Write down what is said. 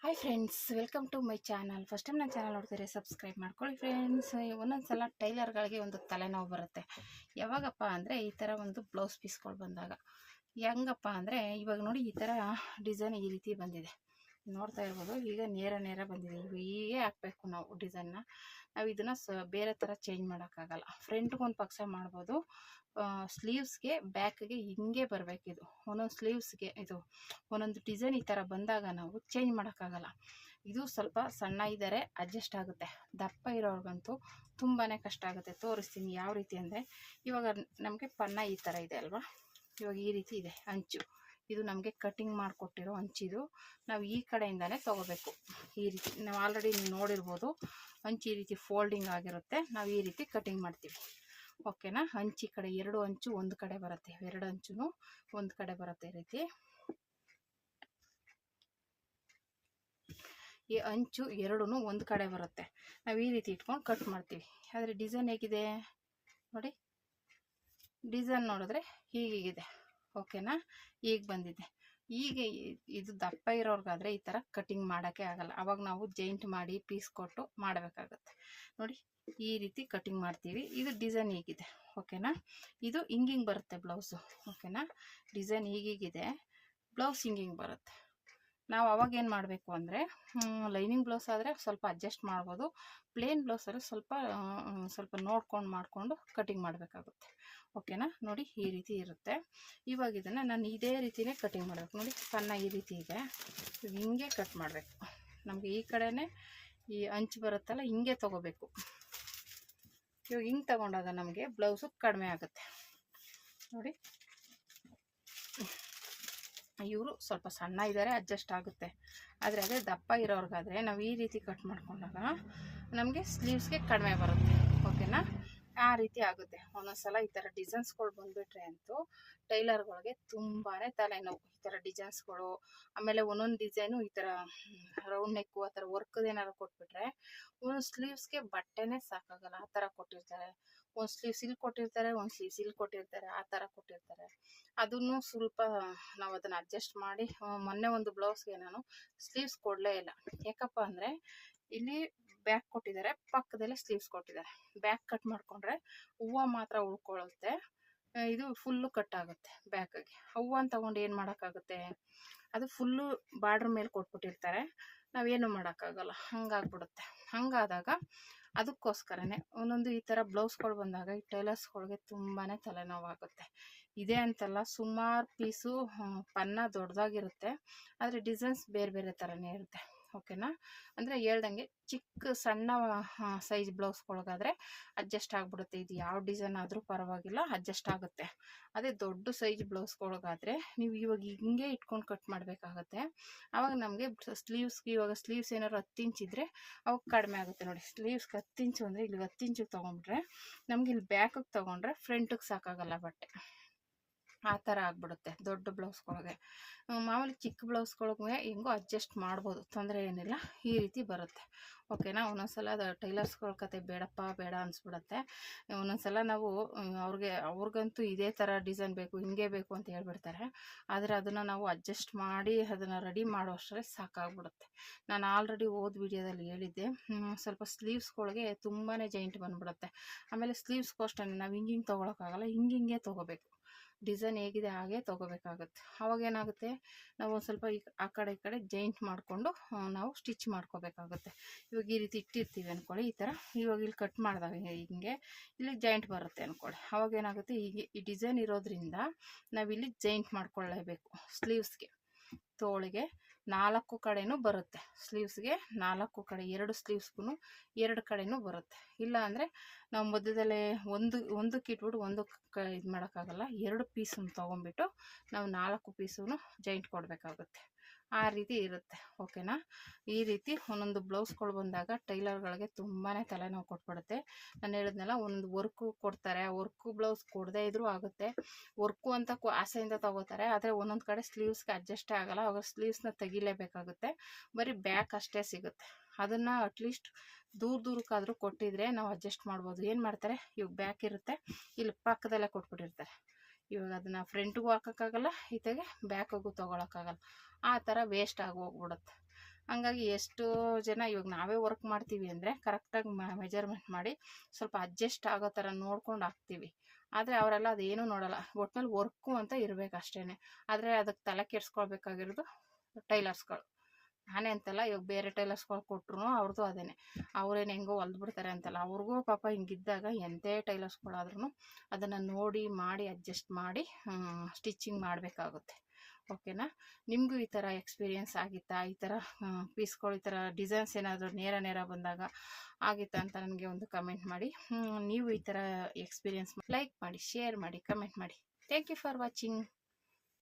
Hi friends, welcome to my channel. First time ನನ್ನ channel ನೋಡ್ತಾರೆ subscribe ಮಾಡ್ಕೊಳ್ಳಿ friends. ಒಂದೊಂದು ಸಲ ಟೈಲರ್ಗಳಿಗೆ ಒಂದು ತಲೆನೋವು ಬರುತ್ತೆ. ಯಾವಾಗಪ್ಪ ಅಂದರೆ ಈ ಥರ ಒಂದು ಬ್ಲೌಸ್ ಪೀಸ್ಗಳು ಬಂದಾಗ. ಹೆಂಗಪ್ಪ ಅಂದರೆ ಇವಾಗ ನೋಡಿ, ಈ ಥರ ಡಿಸೈನ್ ಈ ರೀತಿ ಬಂದಿದೆ, ನೋಡ್ತಾ ಇರ್ಬೋದು. ಈಗ ನೇರ ನೇರ ಬಂದಿದೆ. ಹೀಗೆ ಹಾಕಬೇಕು ನಾವು ಡಿಸೈನ್ನ. ನಾವು ಇದನ್ನು ಬೇರೆ ಥರ ಚೇಂಜ್ ಮಾಡೋಕ್ಕಾಗಲ್ಲ. ಫ್ರಂಟ್ಗೆ ಒಂದು ಪಕ್ಷ ಮಾಡ್ಬೋದು, ಸ್ಲೀವ್ಸ್ಗೆ ಬ್ಯಾಕ್ಗೆ ಹಿಂಗೆ ಬರಬೇಕಿದು. ಒಂದೊಂದು ಸ್ಲೀವ್ಸ್ಗೆ ಇದು ಒಂದೊಂದು ಡಿಸೈನ್ ಈ ಥರ ಬಂದಾಗ ನಾವು ಚೇಂಜ್ ಮಾಡೋಕ್ಕಾಗಲ್ಲ. ಇದು ಸ್ವಲ್ಪ ಸಣ್ಣ ಇದ್ದರೆ ಅಡ್ಜಸ್ಟ್ ಆಗುತ್ತೆ, ದಪ್ಪ ಇರೋರ್ಗಂತೂ ತುಂಬಾ ಕಷ್ಟ ಆಗುತ್ತೆ. ತೋರಿಸ್ತೀನಿ ಯಾವ ರೀತಿ ಅಂದರೆ, ಇವಾಗ ನಮಗೆ ಪನ್ನ ಈ ಥರ ಇದೆ ಅಲ್ವಾ, ಇವಾಗ ಈ ರೀತಿ ಇದೆ ಅಂಚು. ಇದು ನಮಗೆ ಕಟಿಂಗ್ ಮಾಡಿಕೊಟ್ಟಿರೋ ಅಂಚಿದು. ನಾವು ಈ ಕಡೆಯಿಂದನೇ ತೊಗೋಬೇಕು. ಈ ರೀತಿ ನಾವು ಆಲ್ರೆಡಿ ನೀವು ನೋಡಿರ್ಬೋದು, ಅಂಚು ಈ ರೀತಿ ಫೋಲ್ಡಿಂಗ್ ಆಗಿರುತ್ತೆ. ನಾವು ಈ ರೀತಿ ಕಟಿಂಗ್ ಮಾಡ್ತೀವಿ, ಓಕೆನಾ. ಅಂಚಿ ಕಡೆ ಎರಡು ಅಂಚು ಒಂದು ಕಡೆ ಬರುತ್ತೆ, ಎರಡು ಅಂಚು ಒಂದು ಕಡೆ ಬರುತ್ತೆ. ಈ ರೀತಿ ಈ ಅಂಚು ಎರಡೂ ಒಂದು ಕಡೆ ಬರುತ್ತೆ. ನಾವು ಈ ರೀತಿ ಇಟ್ಕೊಂಡು ಕಟ್ ಮಾಡ್ತೀವಿ. ಆದರೆ ಡಿಸೈನ್ ಹೇಗಿದೆ ನೋಡಿ, ಡಿಸೈನ್ ನೋಡಿದ್ರೆ ಹೀಗಿದೆ, ಓಕೆನಾ. ಈಗ ಬಂದಿದೆ. ಈಗ ಇದು ದಪ್ಪ ಇರೋರ್ಗಾದರೆ ಈ ಥರ ಕಟಿಂಗ್ ಮಾಡೋಕ್ಕೆ ಆಗಲ್ಲ. ಅವಾಗ ನಾವು ಜಾಯಿಂಟ್ ಮಾಡಿ ಪೀಸ್ ಕೊಟ್ಟು ಮಾಡಬೇಕಾಗತ್ತೆ. ನೋಡಿ ಈ ರೀತಿ ಕಟಿಂಗ್ ಮಾಡ್ತೀವಿ. ಇದು ಡಿಸೈನ್ ಹೀಗಿದೆ, ಓಕೆನಾ. ಇದು ಹಿಂಗಿಂಗ್ ಬರುತ್ತೆ ಬ್ಲೌಸು, ಓಕೆನಾ. ಡಿಸೈನ್ ಹೀಗಿದೆ, ಬ್ಲೌಸ್ ಹಿಂಗಿಂಗ್ ಬರುತ್ತೆ. ನಾವು ಅವಾಗ ಏನು ಮಾಡಬೇಕು ಅಂದರೆ, ಲೈನಿಂಗ್ ಬ್ಲೌಸ್ ಆದರೆ ಸ್ವಲ್ಪ ಅಡ್ಜಸ್ಟ್ ಮಾಡ್ಬೋದು, ಪ್ಲೇನ್ ಬ್ಲೌಸ್ ಆದರೆ ಸ್ವಲ್ಪ ನೋಡ್ಕೊಂಡು ಮಾಡಿಕೊಂಡು ಕಟಿಂಗ್ ಮಾಡಬೇಕಾಗುತ್ತೆ, ಓಕೆನಾ. ನೋಡಿ ಈ ರೀತಿ ಇರುತ್ತೆ. ಇವಾಗ ಇದನ್ನು ನಾನು ಇದೇ ರೀತಿಯೇ ಕಟಿಂಗ್ ಮಾಡಬೇಕು. ನೋಡಿ ಸಣ್ಣ ಈ ರೀತಿ ಇದೆ, ಹಿಂಗೆ ಕಟ್ ಮಾಡಬೇಕು. ನಮಗೆ ಈ ಕಡೆನೇ ಈ ಅಂಚು ಬರುತ್ತಲ್ಲ, ಹಿಂಗೆ ತೊಗೋಬೇಕು. ಇವಾಗ ಹಿಂಗೆ ತಗೊಂಡಾಗ ನಮಗೆ ಬ್ಲೌಸು ಕಡಿಮೆ ಆಗುತ್ತೆ. ನೋಡಿ ಇವರು ಸ್ವಲ್ಪ ಸಣ್ಣ ಇದ್ದಾರೆ, ಅಡ್ಜಸ್ಟ್ ಆಗುತ್ತೆ. ಆದರೆ ಅದೇ ದಪ್ಪ ಇರೋರ್ಗಾದರೆ ನಾವು ಈ ರೀತಿ ಕಟ್ ಮಾಡ್ಕೊಂಡಾಗ ನಮಗೆ ಸ್ಲೀವ್ಸ್ಗೆ ಕಡಿಮೆ ಬರುತ್ತೆ, ಓಕೆನಾ. ಆ ರೀತಿ ಆಗುತ್ತೆ. ಒಂದೊಂದು ಸಲ ಈ ಥರ ಡಿಸೈನ್ಸ್ಗಳು ಬಂದುಬಿಟ್ರೆ ಅಂತೂ ಟೈಲರ್ಗಳಿಗೆ ತುಂಬಾ ತಲೆನೋವು. ಈ ಥರ ಡಿಸೈನ್ಸ್ಗಳು, ಆಮೇಲೆ ಒಂದೊಂದು ಡಿಸೈನು ಈ ಥರ ರೌಂಡ್ ನೆಕ್ಕು ಆ ಥರ ವರ್ಕ್ದು ಏನಾದ್ರು ಕೊಟ್ಬಿಟ್ರೆ ಒಂದು ಸ್ಲೀವ್ಸ್ಗೆ ಬಟ್ಟೆನೇ ಸಾಕಾಗಲ್ಲ. ಆ ಥರ ಕೊಟ್ಟಿರ್ತಾರೆ. ಒಂದು ಸ್ಲೀವ್ಸ್ ಇಲ್ಲಿ ಕೊಟ್ಟಿರ್ತಾರೆ, ಒಂದು ಸ್ಲೀವ್ಸ್ ಇಲ್ಲಿ ಕೊಟ್ಟಿರ್ತಾರೆ, ಆ ಥರ ಕೊಟ್ಟಿರ್ತಾರೆ. ಅದನ್ನು ಸ್ವಲ್ಪ ನಾವು ಅದನ್ನು ಅಡ್ಜಸ್ಟ್ ಮಾಡಿ, ಮೊನ್ನೆ ಒಂದು ಬ್ಲೌಸ್ಗೆ ನಾನು ಸ್ಲೀವ್ಸ್ ಕೊಡಲೇ ಇಲ್ಲ. ಯಾಕಪ್ಪ ಅಂದರೆ ಇಲ್ಲಿ ಬ್ಯಾಕ್ ಕೊಟ್ಟಿದ್ದಾರೆ, ಪಕ್ಕದಲ್ಲೇ ಸ್ಲೀವ್ಸ್ ಕೊಟ್ಟಿದ್ದಾರೆ. ಬ್ಯಾಕ್ ಕಟ್ ಮಾಡಿಕೊಂಡ್ರೆ ಹೂವು ಮಾತ್ರ ಉಳ್ಕೊಳ್ಳುತ್ತೆ, ಇದು ಫುಲ್ಲು ಕಟ್ ಆಗುತ್ತೆ ಬ್ಯಾಕಿಗೆ. ಹೂವನ್ನು ತೊಗೊಂಡು ಏನು ಮಾಡೋಕ್ಕಾಗುತ್ತೆ, ಅದು ಫುಲ್ಲು ಬಾರ್ಡ್ರ್ ಮೇಲೆ ಕೊಟ್ಬಿಟ್ಟಿರ್ತಾರೆ, ನಾವೇನು ಮಾಡೋಕ್ಕಾಗಲ್ಲ, ಹಂಗಾಗ್ಬಿಡುತ್ತೆ. ಹಂಗಾದಾಗ ಅದಕ್ಕೋಸ್ಕರನೇ ಒಂದೊಂದು ಈ ಥರ ಬ್ಲೌಸ್ಗಳು ಬಂದಾಗ ಈ ಟೈಲರ್ಸ್ಗಳಿಗೆ ತುಂಬಾ ತಲೆನೋವಾಗುತ್ತೆ. ಇದೇ ಅಂತಲ್ಲ, ಸುಮಾರು ಪೀಸು ಪನ್ನ ದೊಡ್ಡದಾಗಿರುತ್ತೆ, ಆದರೆ ಡಿಸೈನ್ಸ್ ಬೇರೆ ಬೇರೆ ಥರನೇ ಇರುತ್ತೆ, ಓಕೆನಾ. ಅಂದರೆ ಹೇಳ್ದಂಗೆ ಚಿಕ್ಕ ಸಣ್ಣ ಸೈಜ್ ಬ್ಲೌಸ್ಗಳಿಗಾದರೆ ಅಡ್ಜಸ್ಟ್ ಆಗಿಬಿಡುತ್ತೆ. ಇದು ಯಾವ ಡಿಸೈನ್ ಆದರೂ ಪರವಾಗಿಲ್ಲ, ಅಡ್ಜಸ್ಟ್ ಆಗುತ್ತೆ. ಅದೇ ದೊಡ್ಡ ಸೈಜ್ ಬ್ಲೌಸ್ಗಳಿಗಾದರೆ ನೀವು ಇವಾಗ ಹಿಂಗೆ ಇಟ್ಕೊಂಡು ಕಟ್ ಮಾಡಬೇಕಾಗತ್ತೆ. ಆವಾಗ ನಮಗೆ ಸ್ಲೀವ್ಸ್ಗೆ, ಇವಾಗ ಸ್ಲೀವ್ಸ್ ಏನಾದ್ರು 10 ಇಂಚಿದ್ರೆ ಅವಾಗ ಕಡಿಮೆ ಆಗುತ್ತೆ. ನೋಡಿ ಸ್ಲೀವ್ಸ್ಗೆ 10 ಇಂಚು ಅಂದರೆ ಇಲ್ಲಿ 10 ಇಂಚಿಗೆ ತೊಗೊಂಡ್ರೆ ನಮ್ಗೆ ಇಲ್ಲಿ ಬ್ಯಾಕಿಗೆ ತೊಗೊಂಡ್ರೆ ಫ್ರಂಟಿಗೆ ಸಾಕಾಗಲ್ಲ ಬಟ್ಟೆ. ಆ ಥರ ಆಗಿಬಿಡುತ್ತೆ ದೊಡ್ಡ ಬ್ಲೌಸ್ಗಳಿಗೆ. ಮಾಮೂಲಿ ಚಿಕ್ಕ ಬ್ಲೌಸ್ಗಳಿಗೆ ಹೆಂಗೋ ಅಡ್ಜಸ್ಟ್ ಮಾಡ್ಬೋದು, ತೊಂದರೆ ಏನಿಲ್ಲ. ಈ ರೀತಿ ಬರುತ್ತೆ, ಓಕೆನಾ. ಒಂದೊಂದು ಸಲ ಅದು ಟೈಲರ್ಸ್ಗಳ ಕತೆ ಬೇಡಪ್ಪ ಬೇಡ ಅನಿಸ್ಬಿಡುತ್ತೆ. ಒಂದೊಂದು ಸಲ ನಾವು ಅವ್ರಿಗಂತೂ ಇದೇ ಥರ ಡಿಸೈನ್ ಬೇಕು, ಹಿಂಗೆ ಬೇಕು ಅಂತ ಹೇಳ್ಬಿಡ್ತಾರೆ. ಆದರೆ ಅದನ್ನು ನಾವು ಅಡ್ಜಸ್ಟ್ ಮಾಡಿ ಅದನ್ನು ರೆಡಿ ಮಾಡೋ ಅಷ್ಟರಲ್ಲಿ ಸಾಕಾಗ್ಬಿಡುತ್ತೆ. ನಾನು ಆಲ್ರೆಡಿ ವಿಡಿಯೋದಲ್ಲಿ ಹೇಳಿದ್ದೆ, ಸ್ವಲ್ಪ ಸ್ಲೀವ್ಸ್ಗಳಿಗೆ ತುಂಬಾ ಜಾಯಿಂಟ್ ಬಂದುಬಿಡುತ್ತೆ. ಆಮೇಲೆ ಸ್ಲೀವ್ಸ್ಗೂ ಅಷ್ಟೇ ನಾವು ಹಿಂಗೆ ತೊಗೊಳಕ್ಕಾಗಲ್ಲ, ಹಿಂಗೆ ತೊಗೋಬೇಕು. ಡಿಸೈನ್ ಹೇಗಿದೆ ಹಾಗೆ ತೊಗೋಬೇಕಾಗುತ್ತೆ. ಅವಾಗೇನಾಗುತ್ತೆ, ನಾವು ಒಂದು ಸ್ವಲ್ಪ ಆ ಕಡೆ ಈ ಕಡೆ ಜಾಯಿಂಟ್ ಮಾಡಿಕೊಂಡು ನಾವು ಸ್ಟಿಚ್ ಮಾಡ್ಕೋಬೇಕಾಗುತ್ತೆ. ಇವಾಗ ಈ ರೀತಿ ಇಟ್ಟಿರ್ತೀವಿ ಅಂದ್ಕೊಳ್ಳಿ, ಈ ಥರ ಇವಾಗ ಇಲ್ಲಿ ಕಟ್ ಮಾಡಿದಾಗ ಹಿಂಗೆ ಇಲ್ಲಿ ಜಾಯಿಂಟ್ ಬರುತ್ತೆ ಅಂದ್ಕೊಳ್ಳಿ. ಅವಾಗೇನಾಗುತ್ತೆ, ಹೀಗೆ ಈ ಡಿಸೈನ್ ಇರೋದ್ರಿಂದ ನಾವಿಲ್ಲಿ ಜಾಯಿಂಟ್ ಮಾಡ್ಕೊಳ್ಳೇಬೇಕು. ಸ್ಲೀವ್ಸ್ಗೆ ತೋಳಿಗೆ 4 ಕಡೆನೂ ಬರುತ್ತೆ, ಸ್ಲೀವ್ಸ್ಗೆ 4 ಕಡೆ, 2 ಸ್ಲೀವ್ಸ್ಗೂ 2 ಕಡೆನೂ ಬರುತ್ತೆ. ಇಲ್ಲ ಅಂದರೆ ನಾವು ಮಧ್ಯದಲ್ಲೇ ಒಂದಕ್ಕೆ ಇಟ್ಬಿಟ್ಟು ಒಂದಕ್ಕೆ ಇದು ಮಾಡೋಕ್ಕಾಗಲ್ಲ. 2 ಪೀಸನ್ನು ತೊಗೊಂಬಿಟ್ಟು ನಾವು 4 ಪೀಸೂ ಜಾಯಿಂಟ್ ಕೊಡಬೇಕಾಗುತ್ತೆ. ಆ ರೀತಿ ಇರುತ್ತೆ, ಓಕೆನಾ. ಈ ರೀತಿ ಒಂದೊಂದು ಬ್ಲೌಸ್ಗಳು ಬಂದಾಗ ಟೈಲರ್ಗಳಿಗೆ ತುಂಬಾ ತಲೆನೋವು ಕೊಟ್ಬಿಡುತ್ತೆ. ನಾನು ಹೇಳಿದ್ನಲ್ಲ, ಒಂದೊಂದು ವರ್ಕು ಕೊಡ್ತಾರೆ, ಆ ವರ್ಕು ಬ್ಲೌಸ್ ಕೊಡದೇ ಇದ್ರೂ ಆಗುತ್ತೆ. ವರ್ಕು ಅಂತ ಆಸೆಯಿಂದ ತೊಗೋತಾರೆ, ಆದರೆ ಒಂದೊಂದು ಕಡೆ ಸ್ಲೀವ್ಸ್ಗೆ ಅಡ್ಜಸ್ಟೇ ಆಗೋಲ್ಲ. ಅವಾಗ ಸ್ಲೀವ್ಸ್ನ ತೆಗಿಲೇಬೇಕಾಗುತ್ತೆ. ಬರೀ ಬ್ಯಾಕ್ ಅಷ್ಟೇ ಸಿಗುತ್ತೆ. ಅದನ್ನು ಅಟ್ಲೀಸ್ಟ್ ದೂರಕ್ಕಾದರೂ ಕೊಟ್ಟಿದ್ರೆ ನಾವು ಅಡ್ಜಸ್ಟ್ ಮಾಡ್ಬೋದು. ಏನು ಮಾಡ್ತಾರೆ, ಇವಾಗ ಬ್ಯಾಕ್ ಇರುತ್ತೆ, ಇಲ್ಲಿ ಪಕ್ಕದಲ್ಲೇ ಕೊಟ್ಬಿಟ್ಟಿರ್ತಾರೆ. ಇವಾಗ ಅದನ್ನು ಫ್ರಂಟ್ಗೂ ಹಾಕೋಕ್ಕಾಗಲ್ಲ, ಈತೆಗೆ ಬ್ಯಾಕಿಗೂ ತೊಗೊಳಕ್ಕಾಗಲ್ಲ, ಆ ಥರ ವೇಸ್ಟ್ ಆಗಿ ಹೋಗ್ಬಿಡುತ್ತೆ. ಹಂಗಾಗಿ ಎಷ್ಟು ಜನ ಇವಾಗ ನಾವೇ ವರ್ಕ್ ಮಾಡ್ತೀವಿ ಅಂದರೆ ಕರೆಕ್ಟಾಗಿ ಮೆಜರ್ಮೆಂಟ್ ಮಾಡಿ ಸ್ವಲ್ಪ ಅಡ್ಜಸ್ಟ್ ಆಗೋ ಥರ ನೋಡ್ಕೊಂಡು ಹಾಕ್ತೀವಿ. ಆದರೆ ಅವರೆಲ್ಲ ಅದೇನೂ ನೋಡೋಲ್ಲ, ಒಟ್ನಲ್ಲಿ ವರ್ಕು ಅಂತ ಇರಬೇಕು ಅಷ್ಟೇ. ಆದರೆ ಅದಕ್ಕೆ ತಲೆ ಕೆಡಿಸ್ಕೊಳ್ಬೇಕಾಗಿರೋದು ಟೈಲರ್ಸ್ಗಳು. ನಾನೇ ಅಂತಲ್ಲ, ಇವಾಗ ಬೇರೆ ಟೈಲರ್ಸ್ಗಳು ಕೊಟ್ಟರು ಅವ್ರದ್ದು ಅದೇ, ಅವ್ರೇನು ಹೆಂಗೋ ಹೊಲ್ದ್ಬಿಡ್ತಾರೆ ಅಂತಲ್ಲ, ಅವ್ರಿಗೂ ಪಾಪ ಹಿಂಗಿದ್ದಾಗ ಎಂಥೇ ಟೈಲರ್ಸ್ಗಳಾದ್ರೂ ಅದನ್ನು ನೋಡಿ ಮಾಡಿ ಅಡ್ಜಸ್ಟ್ ಮಾಡಿ ಸ್ಟಿಚಿಂಗ್ ಮಾಡಬೇಕಾಗುತ್ತೆ. ಓಕೆನಾ? ನಿಮಗೂ ಈ ಥರ ಎಕ್ಸ್ಪೀರಿಯೆನ್ಸ್ ಆಗಿತ್ತಾ? ಈ ಥರ ಪೀಸ್ಗಳು ಈ ಥರ ಡಿಸೈನ್ಸ್ ಏನಾದರೂ ನೇರ ಬಂದಾಗ ಆಗಿತ್ತಾ ಅಂತ ನನಗೆ ಒಂದು ಕಮೆಂಟ್ ಮಾಡಿ. ನೀವು ಈ ಥರ ಎಕ್ಸ್ಪೀರಿಯೆನ್ಸ್ ಲೈಕ್ ಮಾಡಿ, ಶೇರ್ ಮಾಡಿ, ಕಮೆಂಟ್ ಮಾಡಿ. Thank you for watching.